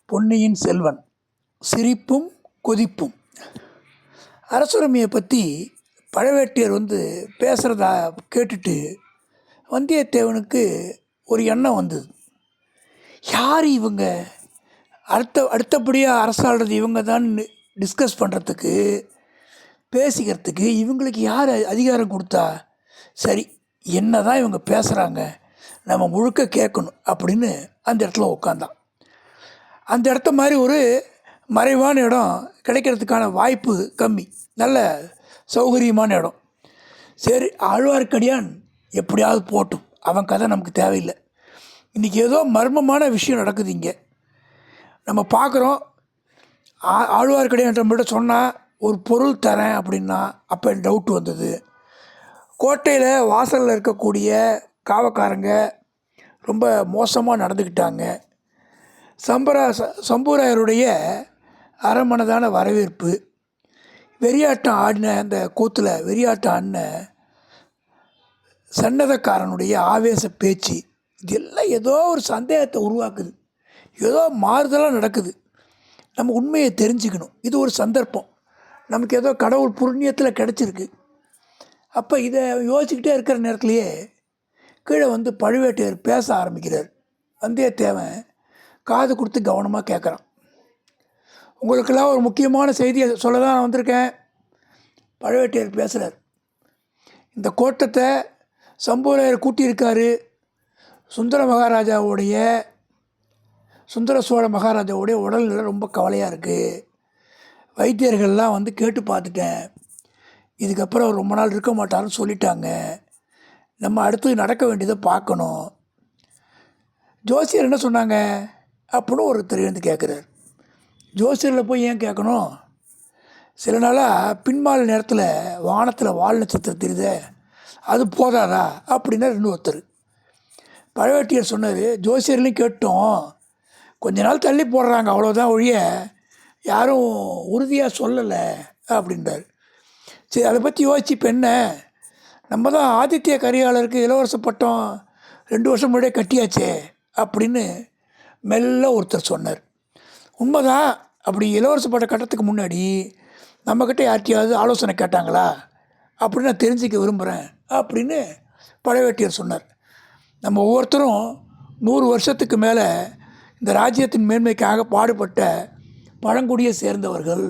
பொன்னியின் செல்வன் சிரிப்பும் கொதிப்பும். அரசுரிமையை பற்றி பழவேட்டியர் பேசுகிறத கேட்டுட்டு வந்தியத்தேவனுக்கு ஒரு எண்ணம் வந்தது. யார் இவங்க? அடுத்தபடியாக அரசாள்றது இவங்க தான் டிஸ்கஸ் பண்ணுறதுக்கு, பேசிக்கிறதுக்கு இவங்களுக்கு யார் அதிகாரம் கொடுத்தா? சரி, என்ன தான் இவங்க பேசுகிறாங்க, நம்ம முழுக்க கேட்கணும் அப்படின்னு அந்த இடத்துல உட்காந்தான். அந்த இடத்த மாதிரி ஒரு மறைவான இடம் கிடைக்கிறதுக்கான வாய்ப்பு கம்மி, நல்ல சௌகரியமான இடம். சரி, ஆழ்வார்க்கடியான் எப்படியாவது போட்டும், அவன் கதை நமக்கு தேவையில்லை. இன்றைக்கி ஏதோ மர்மமான விஷயம் நடக்குது இங்கே, நம்ம பார்க்குறோம். ஆழ்வார்க்கடியான் நம்மகிட்ட சொன்னால் ஒரு பொருள் தரேன் அப்படின்னா அப்போ டவுட் வந்தது. கோட்டையில் வாசலில் இருக்கக்கூடிய காவக்காரங்க ரொம்ப மோசமாக நடந்துக்கிட்டாங்க. சம்புராயருடைய அரமனதான வரவேற்பு, வெறியாட்டம் ஆடின அந்த கூத்தில் வெறியாட்டம் ஆடின சன்னதக்காரனுடைய ஆவேச பேச்சு, இதெல்லாம் ஏதோ ஒரு சந்தேகத்தை உருவாக்குது. ஏதோ மாறுதலாக நடக்குது. நம்ம உண்மையை தெரிஞ்சுக்கணும். இது ஒரு சந்தர்ப்பம், நமக்கு ஏதோ கடவுள் புண்ணியத்தில் கிடச்சிருக்கு. அப்போ இதை யோசிச்சுக்கிட்டே இருக்கிற நேரத்துலையே கீழே பழுவேட்டையர் பேச ஆரம்பிக்கிறார். வந்தியத்தேவன் காது கொடுத்து கவனமாக கேட்குறான். உங்களுக்கெல்லாம் ஒரு முக்கியமான செய்தியை சொல்ல தான் நான் வந்திருக்கேன். பழுவேட்டையர் பேசுகிறார். இந்த கோட்டத்தை சம்புவராயர் கூட்டியிருக்காரு. சுந்தர சோழ மகாராஜாவுடைய உடல்நிலை ரொம்ப கவலையாக இருக்குது. வைத்தியர்கள்லாம் கேட்டு பார்த்துட்டேன். இதுக்கப்புறம் ரொம்ப நாள் இருக்க மாட்டாருன்னு சொல்லிட்டாங்க. நம்ம அடுத்து நடக்க வேண்டியதை பார்க்கணும். ஜோசியர் என்ன சொன்னாங்க அப்படின்னு ஒருத்தர் எழுந்து கேட்குறாரு. ஜோசியரில் போய் ஏன் கேட்கணும்? சில நாளாக பின்மாலை நேரத்தில் வானத்தில் வால் நட்சத்திரம் தெரியுதே, அது போதாதா அப்படின்னா ஒருத்தர். பழவேட்டியர் சொன்னார், ஜோசியர்லையும் கேட்டோம், கொஞ்ச நாள் தள்ளி போடுறாங்க, அவ்வளோதான் ஒழிய யாரும் உறுதியாக சொல்லலை அப்படின்றார். சரி, அதை பற்றி யோசிச்சு இப்போ என்ன, நம்ம தான் ஆதித்ய கரிகாலருக்கு இளவரச பட்டம் 2 வருஷம் முன்னாடியே கட்டியாச்சே அப்படின்னு மெல்ல ஒருத்தர் சொன்னார். உண்மைதான். அப்படி இளவரச பட்டம் கட்டுறதுக்கு முன்னாடி நம்மக்கிட்ட யார்கிட்டையாவது ஆலோசனை கேட்டாங்களா அப்படின்னு நான் தெரிஞ்சிக்க விரும்புகிறேன் அப்படின்னு பழவேட்டியர் சொன்னார். நம்ம ஒவ்வொருத்தரும் 100 வருஷத்துக்கு மேலே இந்த ராஜ்யத்தின் மேன்மைக்காக பாடுபட்ட பழங்குடியை சேர்ந்தவர்கள்.